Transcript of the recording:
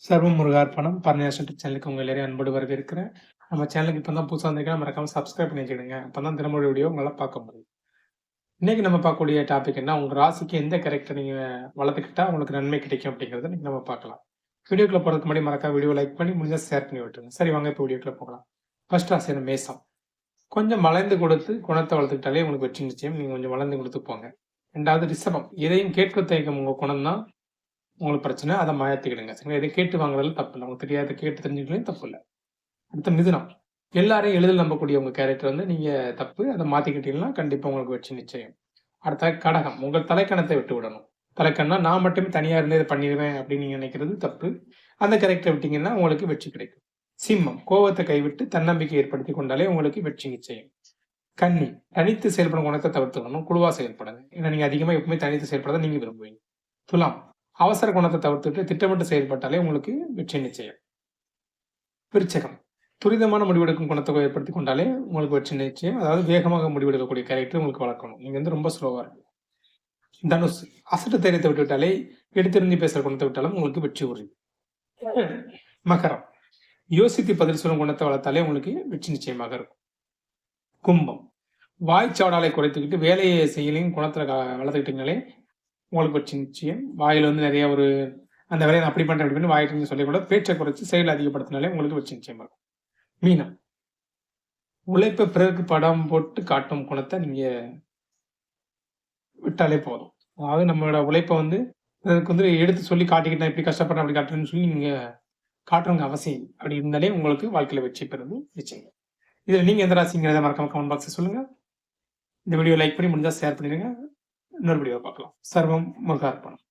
சர்வம் முருகார்ப்பணம் பரணியாசன் சேனலுக்கு உங்க எல்லாரையும் அன்போடு வரவேற்கிறேன். நம்ம சேனலுக்கு இப்போ தான் புதுசாக வந்திருக்கேன், மறக்காம சப்ஸ்கிரைப் பண்ணி வச்சுக்கிடுங்க. அப்போ தான் தினமுறை வீடியோ உங்களால் பார்க்க முடியும். இன்னைக்கு நம்ம பார்க்கக்கூடிய டாபிக் என்ன, உங்க ராசிக்கு எந்த கேரக்டர் நீங்க வளர்த்துக்கிட்டா உங்களுக்கு நன்மை கிடைக்கும் அப்படிங்கிறத இன்னைக்கு நம்ம பார்க்கலாம். வீடியோக்குள்ள போறதுக்கு முன்னாடி மறக்காம வீடியோ லைக் பண்ணி முடிஞ்சா ஷேர் பண்ணி விட்டுருங்க. சரி, வாங்க இப்போ வீடியோக்குள்ள போகலாம். ஃபர்ஸ்ட் ராசி மேசம். கொஞ்சம் வளைந்து கொடுத்து குணத்தை வளர்த்துக்கிட்டாலே உங்களுக்கு வெற்றி நிச்சயம். நீங்க கொஞ்சம் வளைந்து கொடுத்து போங்க. ரெண்டாவது ரிஷபம். எதையும் கேட்க தயக்கம் உங்க குணம் தான் உங்களுக்கு பிரச்சனை. அதை மாற்றிக்கிடுங்க. சரிங்களா, இதை கேட்டு வாங்குறதுல தப்பு இல்லை. உங்களுக்கு தெரியாத கேட்டு தெரிஞ்சுக்கலாம், தப்பு இல்லை. அடுத்த மிதுனம். எல்லாரையும் எளிதில் நம்பக்கூடிய உங்க கேரக்டர் வந்து நீங்க தப்பு. அதை மாத்திக்கிட்டீங்கன்னா கண்டிப்பா உங்களுக்கு வெற்றி நிச்சயம். அடுத்த கடகம். உங்கள் தலைக்கணத்தை விட்டு விடணும். தலைக்கணம்னா நான் மட்டுமே தனியா இருந்து இதை பண்ணிடுவேன் அப்படின்னு நீங்க நினைக்கிறது தப்பு. அந்த கேரக்டரை விட்டீங்கன்னா உங்களுக்கு வெற்றி கிடைக்கும். சிம்மம். கோபத்தை கைவிட்டு தன்னம்பிக்கை ஏற்படுத்தி கொண்டாலே உங்களுக்கு வெற்றி நிச்சயம். கன்னி. தனித்து செயல்படும் குணத்தை தவிர்த்துக்கணும், குழுவா செயல்படுங்க. ஏன்னா நீங்க அதிகமா எப்பவுமே தனித்து செயல்பட நீங்க விரும்புவீங்க. துலாம். அவசர குணத்தை தவிர்த்துட்டு திட்டமிட்டு செயல்பட்டாலே உங்களுக்கு வெற்றி நிச்சயம். விருச்சகம். துரிதமான முடிவெடுக்கும் குணத்தை ஏற்படுத்தி கொண்டாலே உங்களுக்கு வெற்றி நிச்சயம். அதாவது வேகமாக முடிவெடுக்கக்கூடிய கேரக்டர் உங்களுக்கு வளர்க்கணும். நீங்க வந்து ரொம்ப ஸ்லோவா இருக்கு. தனுஷ். அசட்டு தைரியத்தை விட்டு விட்டாலே எடுத்திருந்து பேசுற குணத்தை விட்டாலும் உங்களுக்கு வெற்றி உறுதி. மகரம். யோசித்து பதில் சொல்லும் குணத்தை வளர்த்தாலே உங்களுக்கு வெற்றி நிச்சயமாக இருக்கும். கும்பம். வாய்ச்சாவடாலை குறைத்துக்கிட்டு வேலையை செய்யலையும் குணத்தை வளர்த்துக்கிட்டீங்களே உங்களுக்கு வெற்றி நிச்சயம். வாயில் வந்து நிறைய ஒரு அந்த வேலையை அப்படி பண்றேன் அப்படி பண்ணி வாயிட்டு சொல்லிக்கூட பேச்சை குறைச்சி செயல் அதிகப்படுத்தினாலே உங்களுக்கு வெற்றி நிச்சயமா இருக்கும். மீனம். உழைப்பை பிறகு படம் போட்டு காட்டும் குணத்தை நீங்க விட்டாலே போதும். அதாவது நம்மளோட உழைப்பை வந்து அதுக்கு வந்து எடுத்து சொல்லி காட்டிக்கிட்டேன், இப்படி கஷ்டப்படுறேன் அப்படி காட்டுறேன்னு சொல்லி நீங்க காட்டுறவங்க அவசியம் அப்படி இருந்தாலே உங்களுக்கு வாழ்க்கையில வெற்றி பெறுவது நிச்சயம். இதுல நீங்க எந்த ராசிங்கிறத மறக்காம கமெண்ட் பாக்ஸ் சொல்லுங்க. இந்த வீடியோ லைக் பண்ணி முடிஞ்சா ஷேர் பண்ணிடுங்க. இன்னொரு வீடியோ பார்க்கலாம். சர்வம் முருகார்ப்பணம்.